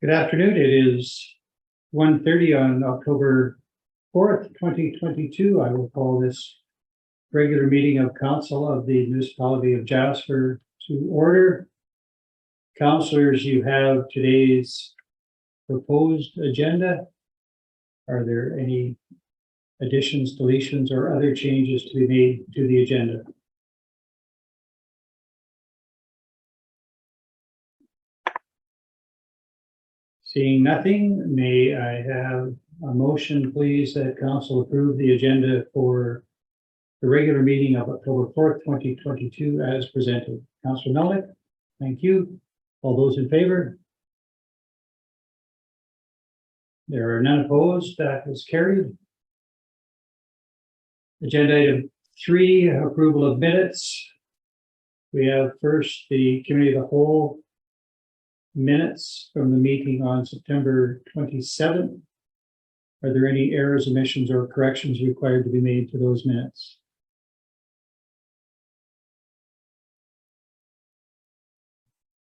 Good afternoon. It is 1:30 on October 4th, 2022. I will call this regular meeting of council of the municipality of Jasper to order. Councillors, you have today's proposed agenda. Are there any additions, deletions, or other changes to be made to the agenda? Seeing nothing, may I have a motion, please, that council approve the agenda for the regular meeting of October 4th, 2022 as presented. Councillor Melnick, thank you. All those in favor? There are none opposed. That is carried. Agenda item 3, approval of minutes. We have first the committee of the whole minutes from the meeting on September 27th. Are there any errors, omissions, or corrections required to be made to those minutes?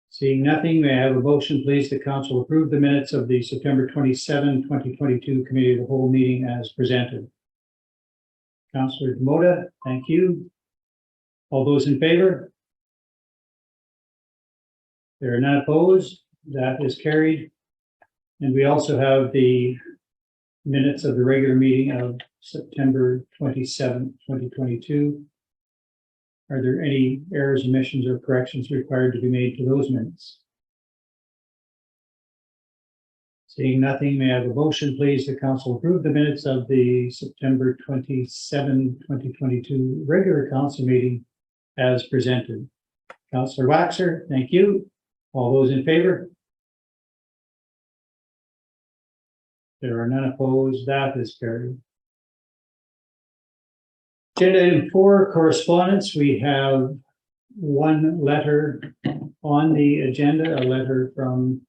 Seeing nothing, may I have a motion, please, that council approve the minutes of the September 27, 2022 committee of the whole meeting as presented. Councillor Demota, thank you. All those in favor? There are none opposed. That is carried. And we also have the minutes of the regular meeting of September 27, 2022. Are there any errors, omissions, or corrections required to be made to those minutes? Seeing nothing, may I have a motion, please, that council approve the minutes of the September 27, 2022 regular council meeting as presented. Councillor Waxer, thank you. All those in favor? There are none opposed. That is carried. Agenda item 4, correspondence. We have one letter on the agenda, a letter from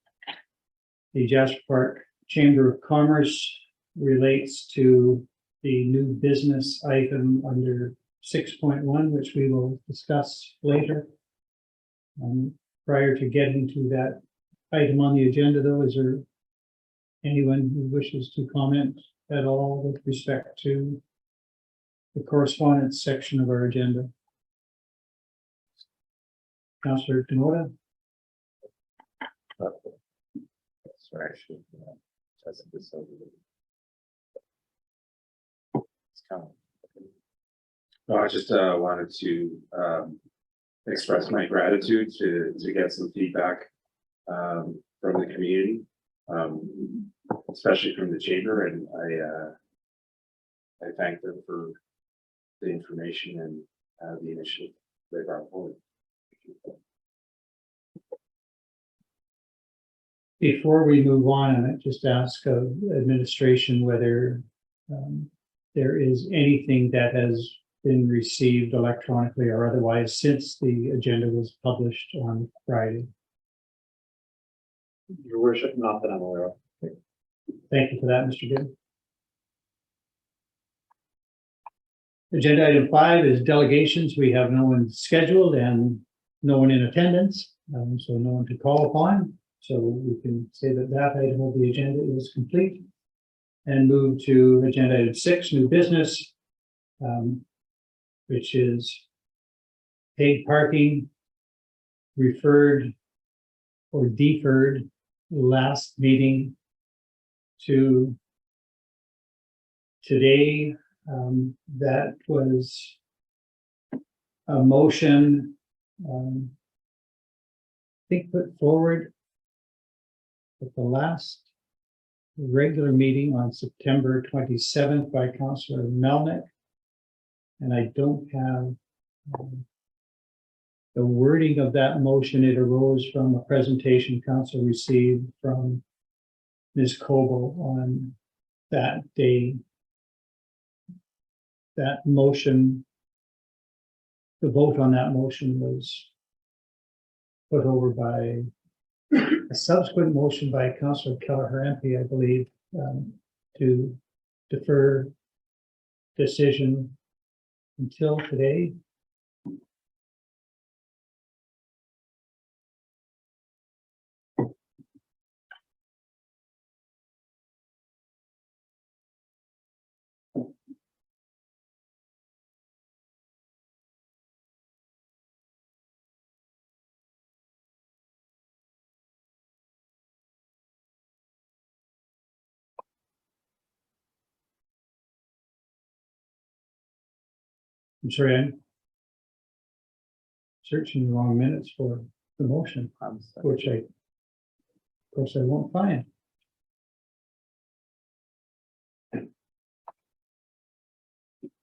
the Jasper Park Chamber of Commerce, relates to the new business item under 6.1, which we will discuss later. Prior to getting to that item on the agenda, though, is there anyone who wishes to comment at all with respect to the correspondence section of our agenda? Councillor Demota? Sorry, I should test this over. It's coming. No, I just wanted to express my gratitude to get some feedback from the community, especially from the chamber, and I thank them for the information and the initiative they brought forward. Before we move on, I just ask of administration whether there is anything that has been received electronically or otherwise since the agenda was published on Friday. Your worship, not that I'm aware of. Thank you for that, Mr. Gibb. Agenda item 5 is delegations. We have no one scheduled and no one in attendance, so no one to call upon. So we can say that that item of the agenda is complete and move to agenda item 6, new business, which is paid parking, referred or deferred last meeting to today. That was a motion I think put forward at the last regular meeting on September 27th by Councillor Melnick, and I don't have the wording of that motion. It arose from a presentation council received from Ms. Coble on that day. That motion, the vote on that motion was put over by a subsequent motion by Councillor Keller-Harampe, I believe, to defer decision until today. I'm sorry, I'm searching the wrong minutes for the motion, which of course, I won't find.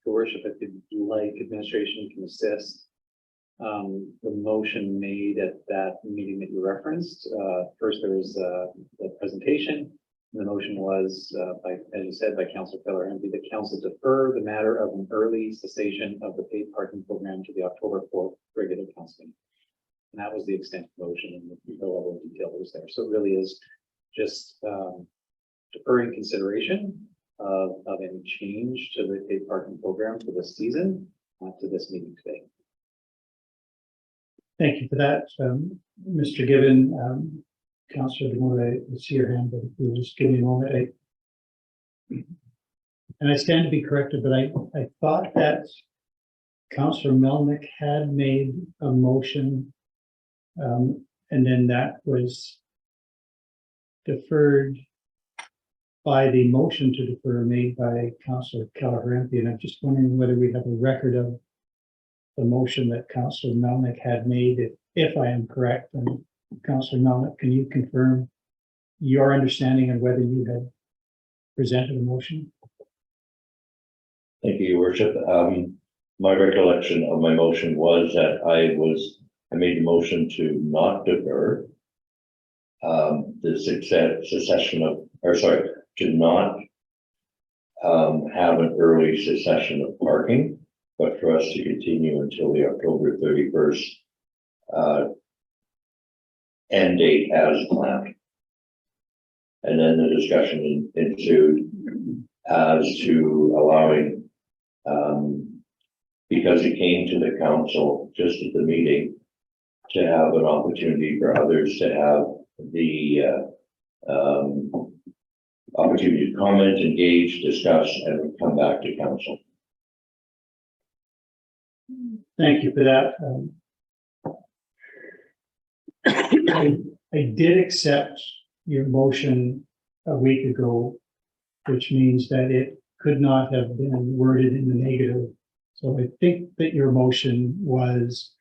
Your worship, if you'd like, administration can assist. The motion made at that meeting that you referenced, first there was the presentation. The motion was, as you said, by Councillor Keller, and the council defer the matter of an early cessation of the paid parking program to the October 4th regular council meeting. And that was the extent of the motion, and the level of detail that was there. So it really is just deferring consideration of any change to the paid parking program for this season to this meeting today. Thank you for that, Mr. Given. Councillor DeMora, I see your hand, but if you just give me a moment. And I stand to be corrected, but I thought that Councillor Melnick had made a motion, and then that was deferred by the motion to defer made by Councillor Keller. And I'm just wondering whether we have a record of the motion that Councillor Melnick had made, if I am correct. And Councillor Melnick, can you confirm your understanding of whether you had presented a motion? Thank you, Your Worship. My recollection of my motion was that I made the motion to not defer the cessation of, or sorry, to not have an early cessation of parking, but for us to continue until the October 31st end date as planned. And then the discussion ensued as to allowing, because it came to the council just at the meeting, to have an opportunity for others to have the opportunity to comment, engage, discuss, and come back to council. Thank you for that. I did accept your motion a week ago, which means that it could not have been worded in the negative. So I think that your motion was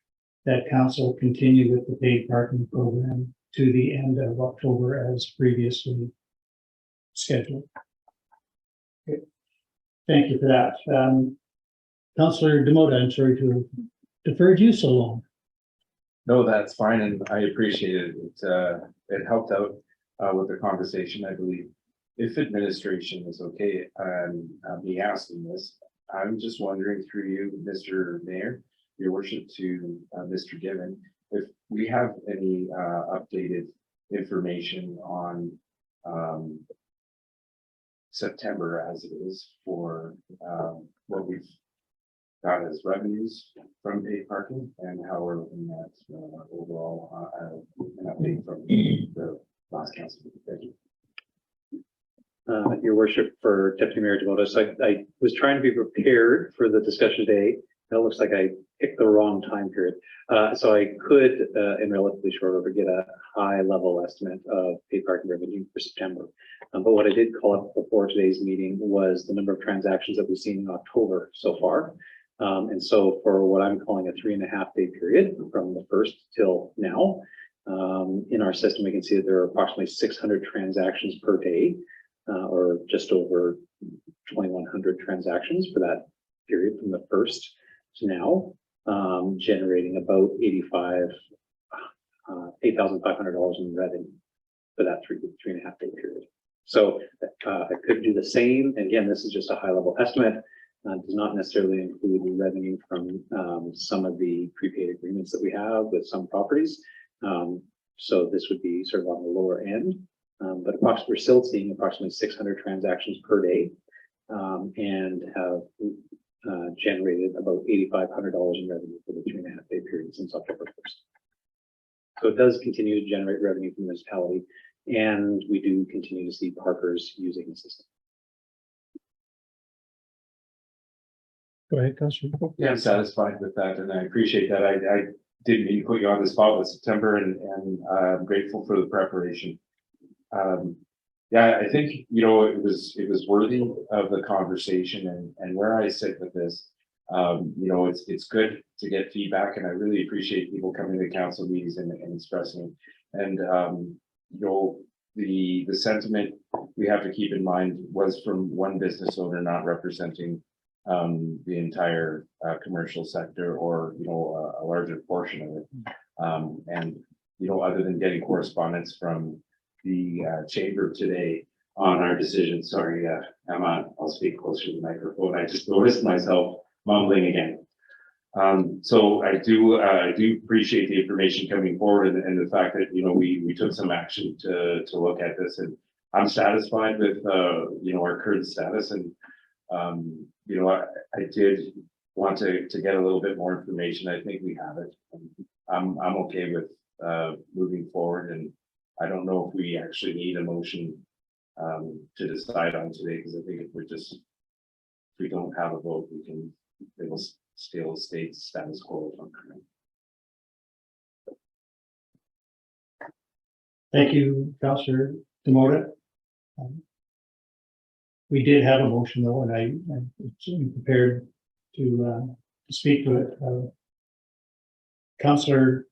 that council continue with the paid parking program to the end of October as previously scheduled. Okay. Thank you for that. Councillor Demoda, I'm sorry to have deferred you so long. No, that's fine, and I appreciate it. It helped out with the conversation, I believe. If administration is okay, me asking this, I'm just wondering through you, Mr. Mayor, Your Worship, to Mr. Given, if we have any updated information on September as it is for what we've got as revenues from paid parking and how we're looking at overall an update from the last council. Thank you. Your Worship, for Deputy Mayor Demoda, so I was trying to be prepared for the discussion today. It looks like I picked the wrong time period. So I could, in relatively short order, get a high level estimate of paid parking revenue for September. But what I did call up before today's meeting was the number of transactions that we've seen in October so far. And so for what I'm calling a 3.5 day period from the 1st till now, in our system, we can see that there are approximately 600 transactions per day, or just over 2,100 transactions for that period from the 1st to now, generating about $8,500 in revenue for that 3.5 day period. So I could do the same. Again, this is just a high level estimate. Does not necessarily include the revenue from some of the prepaid agreements that we have with some properties. So this would be sort of on the lower end, but we're still seeing approximately 600 transactions per day, and have generated about $8,500 in revenue for the 3.5 day period since October 1st. So it does continue to generate revenue from the municipality, and we do continue to see parkers using the system. Go ahead, Councillor. Yeah, I'm satisfied with that, and I appreciate that. I didn't mean to put you on the spot with September, and I'm grateful for the preparation. Yeah, I think, you know, it was worthy of the conversation, and where I sit with this, it's good to get feedback, and I really appreciate people coming to council meetings and expressing. And the sentiment we have to keep in mind was from one business owner not representing the entire commercial sector, or a larger portion of it. And other than getting correspondence from the chamber today on our decision. Sorry, Emma, I'll speak closer to the microphone. I just noticed myself mumbling again. So I do appreciate the information coming forward, and the fact that we took some action to look at this, and I'm satisfied with our current status. And I did want to get a little bit more information. I think we have it. I'm okay with moving forward, and I don't know if we actually need a motion to decide on today, because I think if we don't have a vote, it will still stay status quo. Thank you, Councillor Demota. We did have a motion though, and I'm prepared to speak to it. Councillor,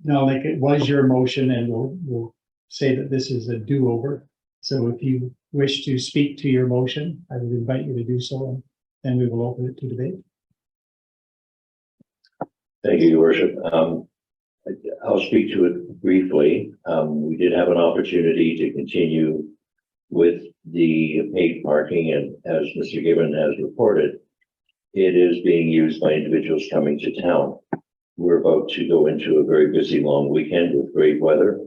no, like, it was your motion, and we'll say that this is a do-over. So if you wish to speak to your motion, I would invite you to do so, and then we will open it to debate. Thank you, Your Worship. I'll speak to it briefly. We did have an opportunity to continue with the paid parking, and as Mr. Gibbon has reported, it is being used by individuals coming to town. We're about to go into a very busy long weekend with great weather,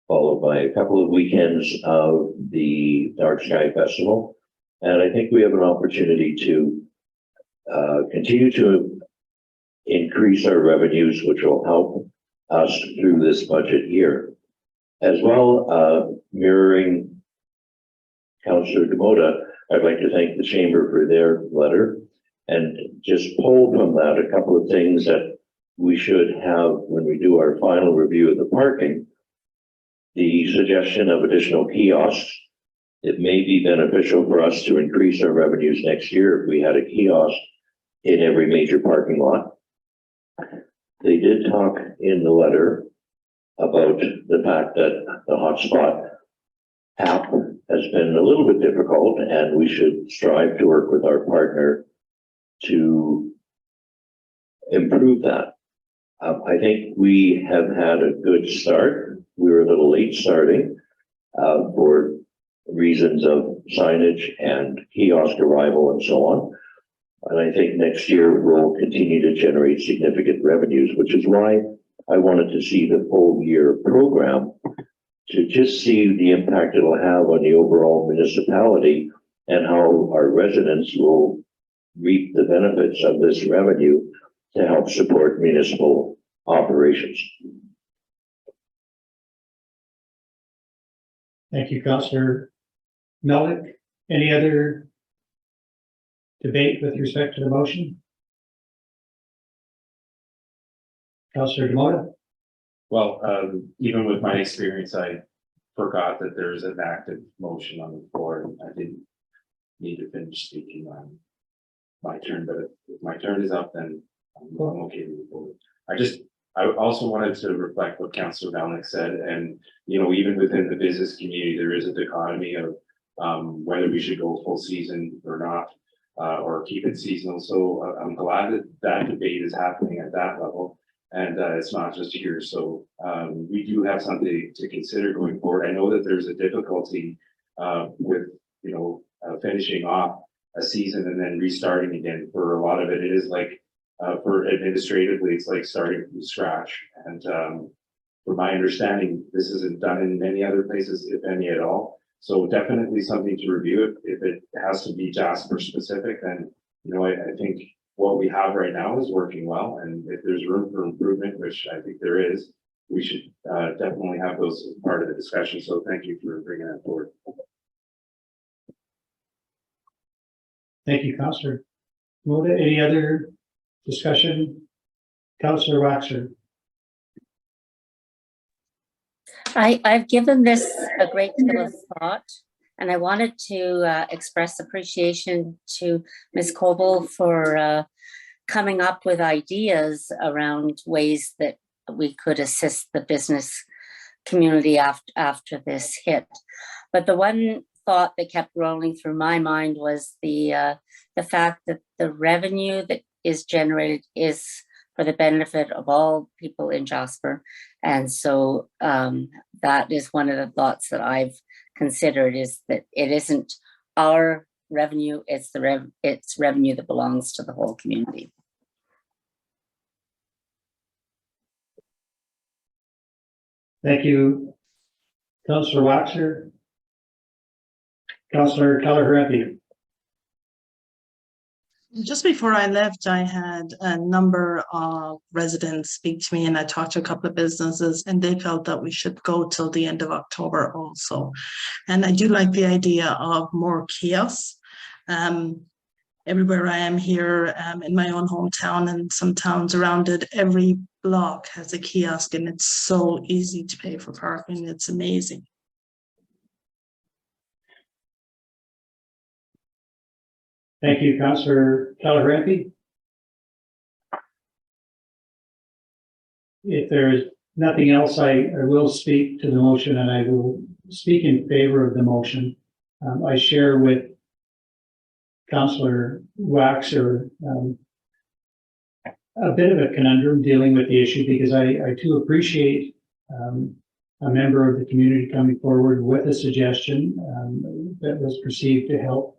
followed by a couple of weekends of the Dark Sky Festival. And I think we have an opportunity to continue to increase our revenues, which will help us through this budget year. As well, mirroring Councillor Demota, I'd like to thank the Chamber for their letter, and just pull from that a couple of things that we should have when we do our final review of the parking. The suggestion of additional kiosks. It may be beneficial for us to increase our revenues next year if we had a kiosk in every major parking lot. They did talk in the letter about the fact that the hotspot app has been a little bit difficult, and we should strive to work with our partner to improve that. I think we have had a good start. We were a little late starting for reasons of signage and kiosk arrival and so on. And I think next year we'll continue to generate significant revenues, which is why I wanted to see the full year program, to just see the impact it'll have on the overall municipality and how our residents will reap the benefits of this revenue to help support municipal operations. Thank you, Councillor Melnick. Any other debate with respect to the motion? Councillor Demota? Well, even with my experience, I forgot that there's an active motion on the floor, and I didn't need to finish speaking on my turn, but if my turn is up, then I'm okay with it. I also wanted to reflect what Councillor Melnick said, and even within the business community, there is a dichotomy of whether we should go full season or not, or keep it seasonal. So I'm glad that that debate is happening at that level, and it's not just here. So we do have something to consider going forward. I know that there's a difficulty with finishing off a season and then restarting again. For a lot of it, it is like for administratively, it's like starting from scratch. And from my understanding, this isn't done in many other places, if any at all. So definitely something to review. If it has to be Jasper specific, then I think what we have right now is working well. And if there's room for improvement, which I think there is, we should definitely have those as part of the discussion. So thank you for bringing that forward. Thank you, Councillor Demota. Any other discussion? Councillor Waxer? I've given this a great deal of thought, And I wanted to express appreciation to Ms. Coble for coming up with ideas around ways that we could assist the business community after this hit. But the one thought that kept rolling through my mind was the fact that the revenue that is generated is for the benefit of all people in Jasper. And so that is one of the thoughts that I've considered, is that it isn't our revenue, it's it's revenue that belongs to the whole community. Thank you, Councillor Waxer. Councillor Keller-Harapi. Just before I left, I had a number of residents speak to me, and I talked to a couple of businesses, and they felt that we should go till the end of October also. And I do like the idea of more kiosks. Everywhere I am here in my own hometown and some towns around it, every block has a kiosk, and it's so easy to pay for parking. It's amazing. Thank you, Councillor Keller-Harapi. If there is nothing else, I will speak to the motion, and I will speak in favor of the motion. I share with Councillor Waxer a bit of a conundrum dealing with the issue, because I too appreciate a member of the community coming forward with a suggestion that was perceived to help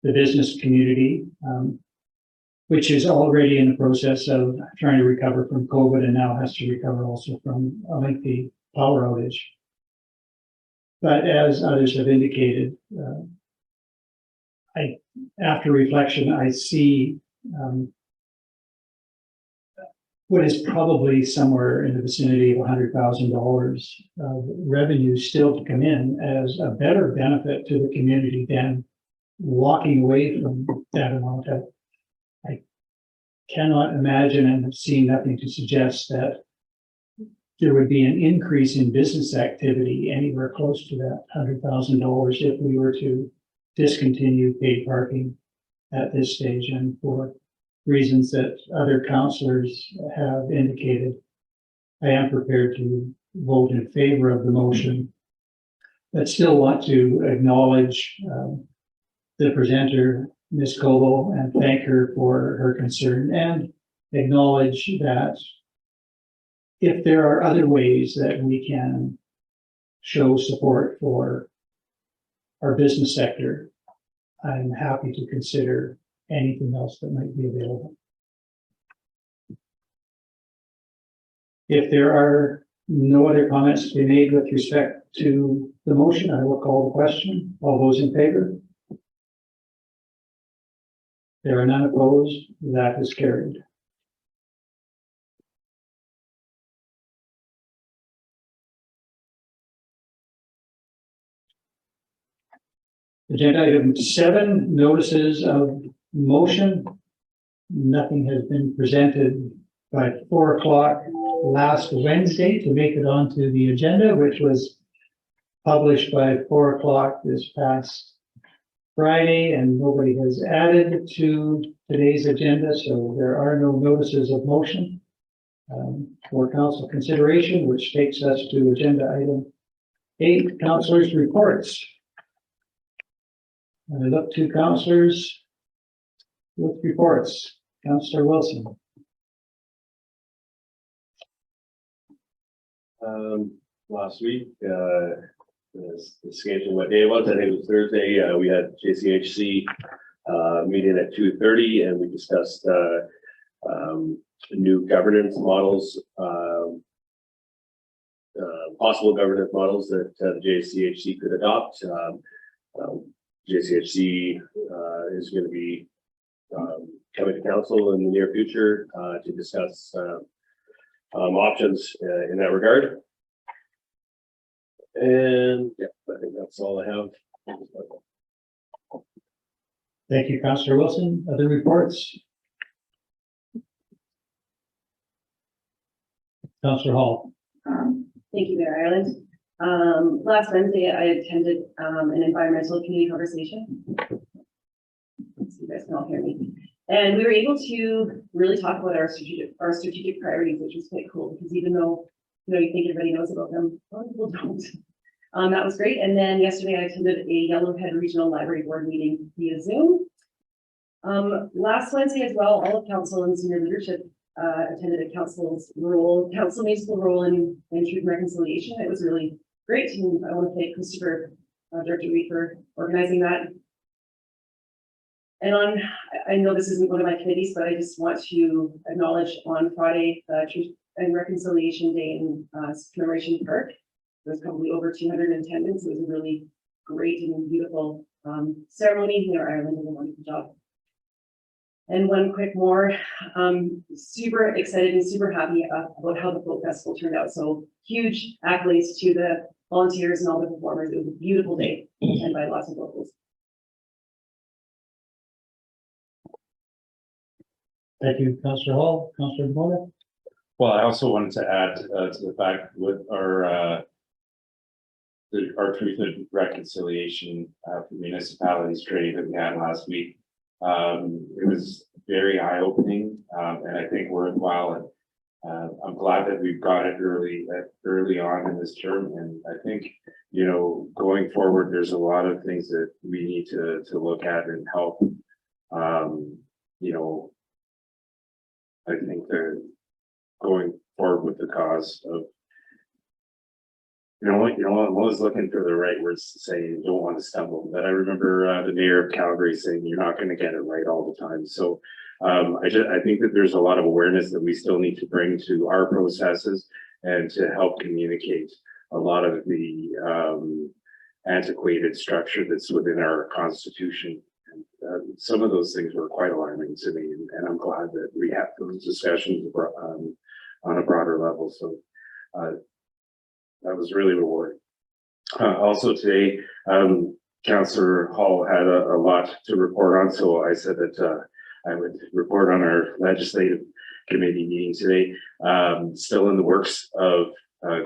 the business community, which is already in the process of trying to recover from COVID and now has to recover also from a lengthy power outage. But as others have indicated, after reflection, I see what is probably somewhere in the vicinity of $100,000 of revenue still to come in as a better benefit to the community than walking away from that amount. I cannot imagine, and have seen nothing to suggest that there would be an increase in business activity anywhere close to that $100,000 if we were to discontinue paid parking at this stage, and for reasons that other councillors have indicated, I am prepared to vote in favor of the motion, but still want to acknowledge the presenter, Ms. Coble, and thank her for her concern, and acknowledge that if there are other ways that we can show support for our business sector, I'm happy to consider anything else that might be available. If there are no other comments to be made with respect to the motion, I will call the question. All those in favor? There are none opposed. That is carried. Agenda item 7, notices of motion. Nothing has been presented by 4 o'clock last Wednesday to make it onto the agenda, which was published by 4 o'clock this past Friday, and nobody has added to today's agenda, so there are no notices of motion for council consideration, which takes us to agenda item 8, councillors' reports. I look to councillors with reports. Councillor Wilson. Last week, the schedule, what day it was, I think it was Thursday, we had JCHC meeting at 2:30, and we discussed new governance models, possible governance models that the JCHC could adopt. JCHC is going to be coming to council in the near future to discuss options in that regard. And yeah, I think that's all I have. Thank you, Councillor Wilson. Other reports? Councillor Hall. Thank you, Mayor Ireland. Last Wednesday, I attended an environmental community conversation. So you guys can all hear me. And we were able to really talk about our strategic priorities, which was quite cool because even though you think everybody knows about them, a lot of people don't. That was great. And then yesterday I attended a Yellowhead Regional Library Board meeting via Zoom. Last Wednesday as well, all of council and senior leadership attended a council municipal role in truth and reconciliation. It was really great. And I want to thank Christopher, Director Reed, for organizing that. And I know this isn't one of my committees, but I just want to acknowledge on Friday, Truth and Reconciliation Day in Commemoration Park. There was probably over 200 in attendance. It was a really great and beautiful ceremony. Mayor Ireland did a wonderful job. And one quick more, super excited and super happy about how the folk festival turned out. So huge accolades to the volunteers and all the performers. It was a beautiful day and by lots of locals. Thank you, Councillor Hall. Councillor Mona. Well, I also wanted to add to the fact with our Truth and Reconciliation for Municipalities training that we had last week. It was very eye-opening and I think worthwhile. And I'm glad that we've got it early on in this term. And I think, going forward, there's a lot of things that we need to look at and help. I think they're going forward with the cause of, I'm always looking for the right words to say. You don't want to stumble. But I remember the mayor of Calgary saying, "You're not going to get it right all the time." So I think that there's a lot of awareness that we still need to bring to our processes and to help communicate a lot of the antiquated structure that's within our constitution. Some of those things were quite alarming to me, and I'm glad that we have those discussions on a broader level. So that was really rewarding. Also today, Councillor Hall had a lot to report on, so I said that I would report on our legislative committee meeting today. Still in the works of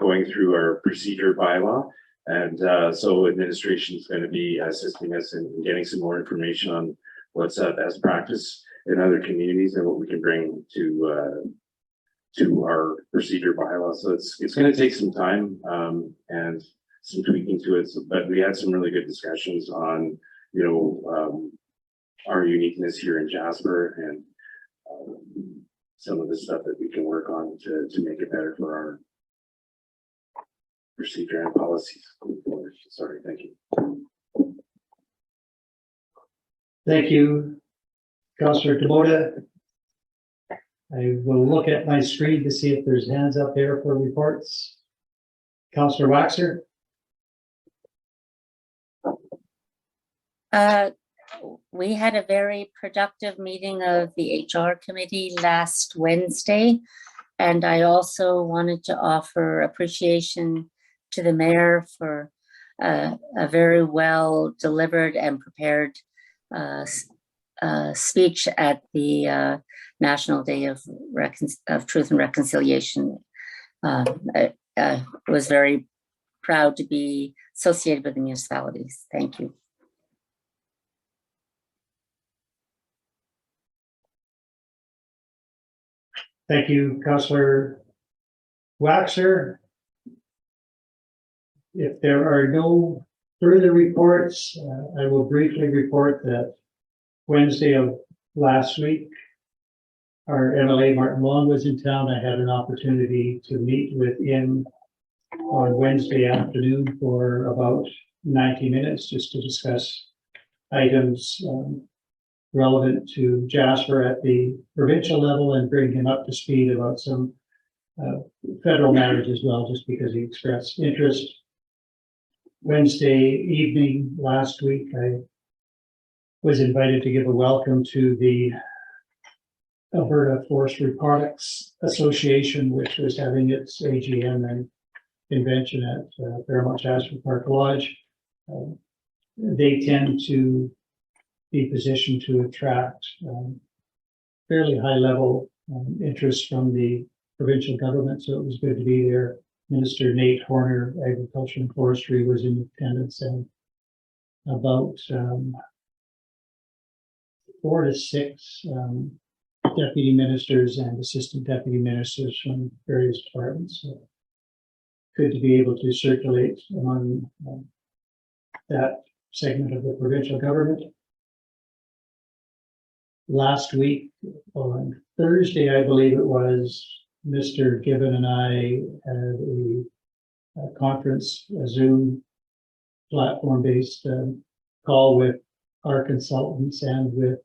going through our procedure bylaw. And so administration is going to be assisting us in getting some more information on what's best practice in other communities and what we can bring to our procedure bylaw. So it's going to take some time and some tweaking to it. So, but we had some really good discussions on our uniqueness here in Jasper and some of the stuff that we can work on to make it better for our procedure and policies going forward. Sorry, thank you. Thank you, Councillor Taboda. I will look at my screen to see if there's hands up there for reports. Councillor Waxer. We had a very productive meeting of the HR committee last Wednesday, and I also wanted to offer appreciation to the mayor for a very well delivered and prepared speech at the National Day of Truth and Reconciliation. I was very proud to be associated with the municipalities. Thank you. Thank you, Councillor Waxer. If there are no further reports, I will briefly report that Wednesday of last week, our MLA Martin Long was in town. I had an opportunity to meet with him on Wednesday afternoon for about 90 minutes just to discuss items relevant to Jasper at the provincial level and bring him up to speed about some federal matters as well, just because he expressed interest. Wednesday evening last week, I was invited to give a welcome to the Alberta Forestry Products Association, which was having its AGM and convention at Fairmont Jasper Park Lodge. They tend to be positioned to attract fairly high level interest from the provincial government, so it was good to be there Minister Nate Horner, Agriculture and Forestry, was in attendance, and about 4 to 6 deputy ministers and assistant deputy ministers from various departments. So good to be able to circulate among that segment of the provincial government. Last week, on Thursday, I believe it was, Mr. Gibbon and I had a conference, a Zoom platform-based call with our consultants and with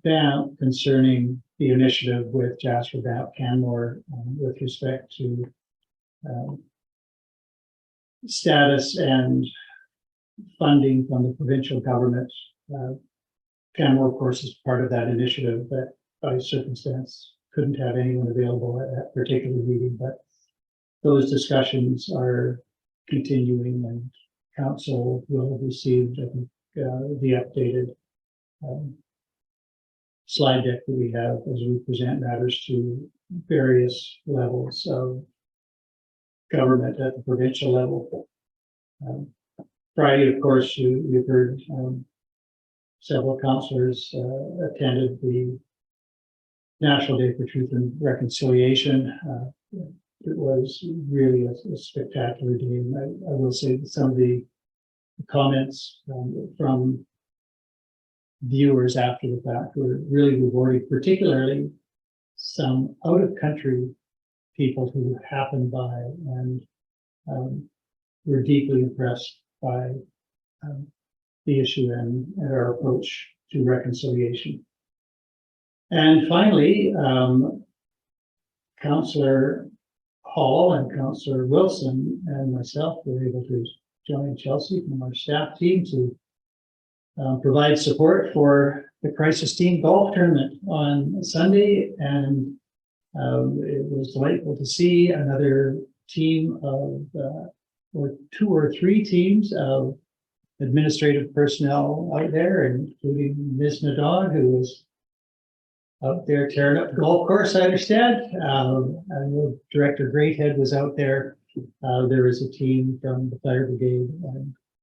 BAMP concerning the initiative with Jasper BAMP Canmore with respect to status and funding from the provincial government. Canmore, of course, is part of that initiative, but by circumstance couldn't have anyone available at that particular meeting. But those discussions are continuing, and council will have received, I think, the updated slide deck that we have as we present matters to various levels of government at the provincial level. Friday, of course, you've heard several councillors attended the National Day for Truth and Reconciliation. It was really a spectacular day. And I will say that some of the comments from viewers after the fact were really rewarding, particularly some out-of-country people who happened by and were deeply impressed by the issue and our approach to reconciliation. And finally, Councillor Hall and Councillor Wilson and myself were able to join Chelsea from our staff team to provide support for the Crisis Team Golf Tournament on Sunday. And it was delightful to see another team of, or 2 or 3 teams of administrative personnel out there, including Ms. Nadad, who was out there tearing up the golf course, I understand. I know Director Greathead was out there. There was a team from the fire brigade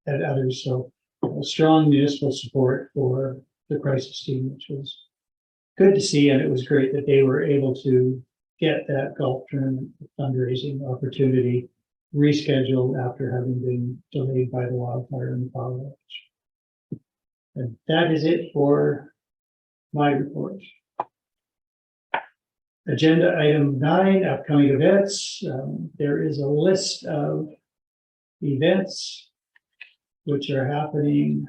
and others. So strong municipal support for the crisis team, which was good to see. And it was great that they were able to get that golf tournament fundraising opportunity rescheduled after having been delayed by the wildfire and the power outage. And that is it for my report. Agenda item 9, upcoming events. There is a list of events which are happening,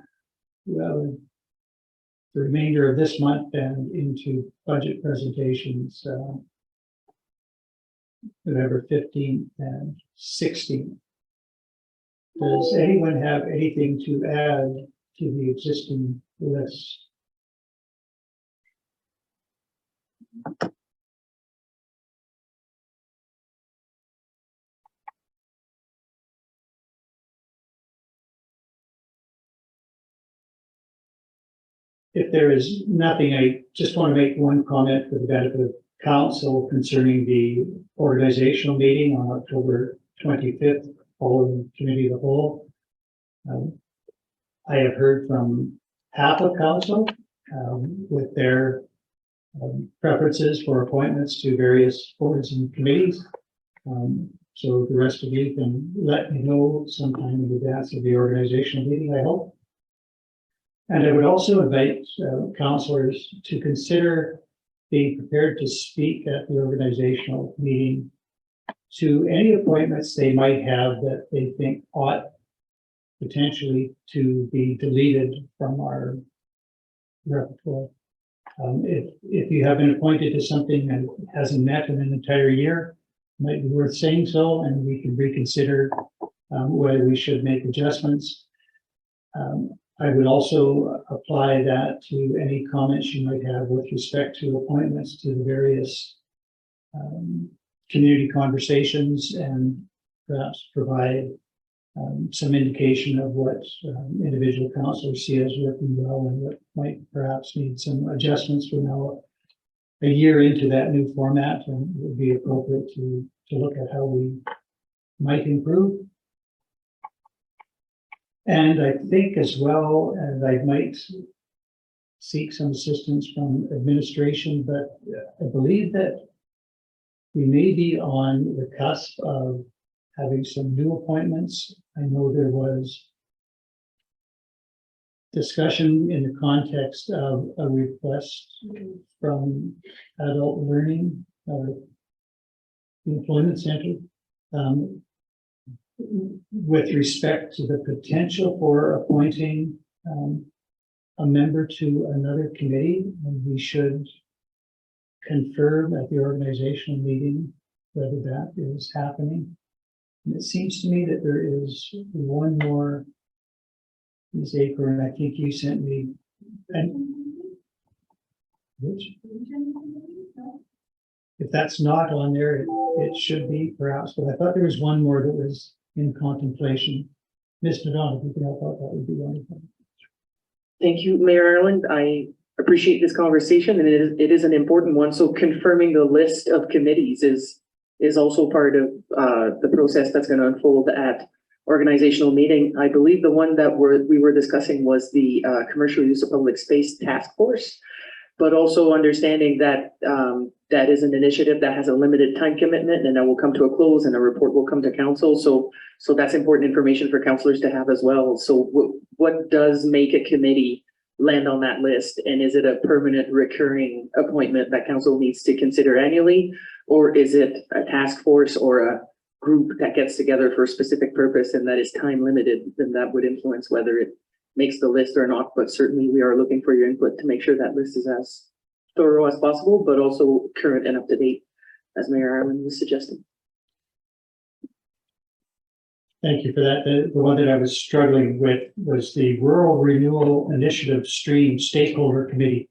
well, the remainder of this month and into budget presentations, November 15th and 16th. Does anyone have anything to add to the existing list? If there is nothing, I just want to make one comment for the benefit of council concerning the organizational meeting on October 25th, following committee of the whole. I have heard from half of council with their preferences for appointments to various boards and committees. So the rest of you can let me know sometime in advance of the organizational meeting, I hope. And I would also invite councillors to consider being prepared to speak at the organizational meeting to any appointments they might have that they think ought potentially to be deleted from our repertoire. If you have been appointed to something that hasn't met in an entire year, it might be worth saying so, and we can reconsider whether we should make adjustments. I would also apply that to any comments you might have with respect to appointments to the various community conversations, and perhaps provide some indication of what individual councillors see as working well and what might perhaps need some adjustments. We're now a year into that new format, and it would be appropriate to look at how we might improve. And I think as well, and I might seek some assistance from administration, but I believe that we may be on the cusp of having some new appointments. I know there was discussion in the context of a request from Adult Learning, Employment Center, with respect to the potential for appointing a member to another committee, and we should confirm at the organizational meeting whether that is happening. And it seems to me that there is one more, Ms. Acorn, I think you sent me, and which, if that's not on there, it should be perhaps, but I thought there was one more that was in contemplation. Ms. Madonna, if you can help out, that would be wonderful. Thank you, Mayor Ireland. I appreciate this conversation, and it is an important one. So confirming the list of committees is also part of the process that's going to unfold at organizational meeting. I believe the one that we were discussing was the commercial use of public space task force, but also understanding that that is an initiative that has a limited time commitment and that will come to a close and a report will come to council. So that's important information for councillors to have as well. So what does make a committee land on that list? And is it a permanent recurring appointment that council needs to consider annually? Or is it a task force or a group that gets together for a specific purpose and that is time limited? Then that would influence whether it makes the list or not. But certainly we are looking for your input to make sure that list is as thorough as possible, but also current and up to date, as Mayor Ireland was suggesting. Thank you for that. The one that I was struggling with was the Rural Renewal Initiative Stream Stakeholder Committee.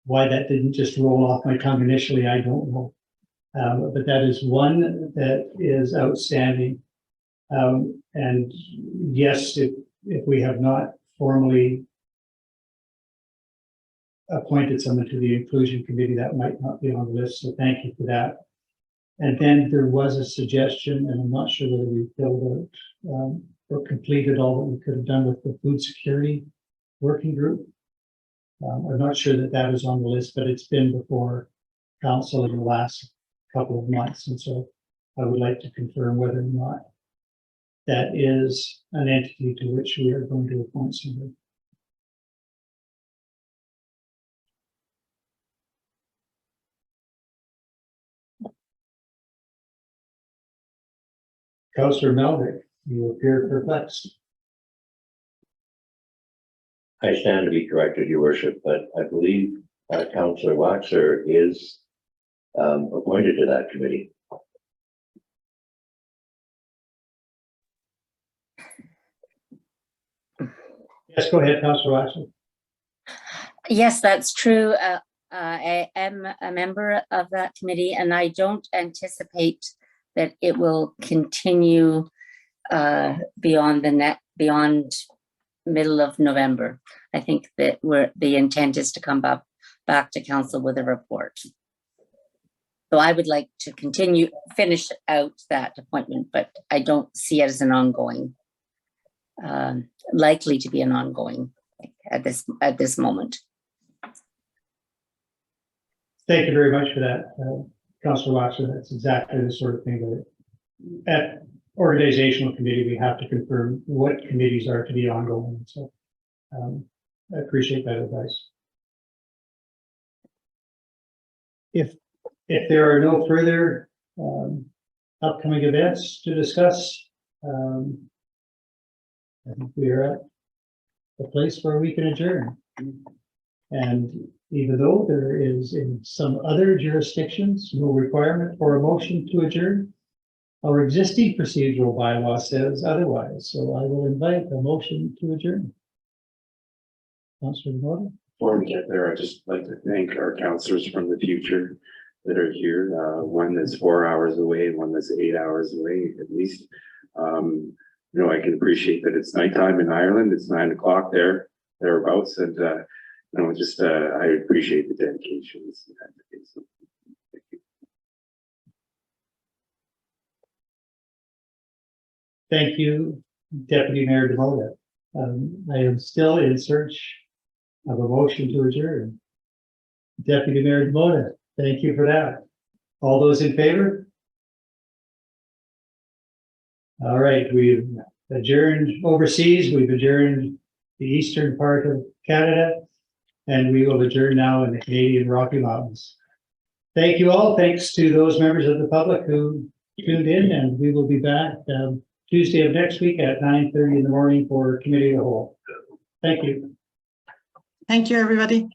Why that didn't just roll off my tongue initially, I don't know. But that is one that is outstanding. And yes, if we have not formally appointed someone to the Inclusion Committee, that might not be on the list. So thank you for that. And then there was a suggestion, and I'm not sure whether we filled out or completed all that we could have done with the Food Security Working Group. I'm not sure that that is on the list, but it's been before council in the last couple of months. And so I would like to confirm whether or not that is an entity to which we are going to appoint somebody. Councillor Melvick, you appear perplexed. I stand to be corrected, your worship, but I believe Councillor Waxer is appointed to that committee. Yes, go ahead, Councillor Waxer. Yes, that's true. I am a member of that committee, and I don't anticipate that it will continue beyond middle of November. I think that the intent is to come back to council with a report. So I would like to finish out that appointment, but I don't see it as an ongoing, likely to be an ongoing at this moment. Thank you very much for that, Councillor Waxer. That's exactly the sort of thing that at organizational committee, we have to confirm what committees are to be ongoing. So I appreciate that advice. If there are no further upcoming events to discuss, I think we are at a place where we can adjourn. And even though there is in some other jurisdictions no requirement for a motion to adjourn, our existing procedural bylaw says otherwise. So I will invite a motion to adjourn. Councillor Norton. Before we get there, I'd just like to thank our councillors from the future that are here. One that's 4 hours away, one that's 8 hours away at least. You know, I can appreciate that it's nighttime in Ireland. It's 9 o'clock thereabouts, and you know, just I appreciate the dedication. thank you, Deputy Mayor Demota. I am still in search of a motion to adjourn. Deputy Mayor Demota, thank you for that. All those in favor? All right, we've adjourned overseas, we've adjourned the eastern part of Canada, and we will adjourn now in the Canadian Rocky Mountains. Thank you all. Thanks to those members of the public who tuned in, and we will be back Tuesday of next week at 9:30 in the morning for committee of the whole. Thank you. Thank you, everybody.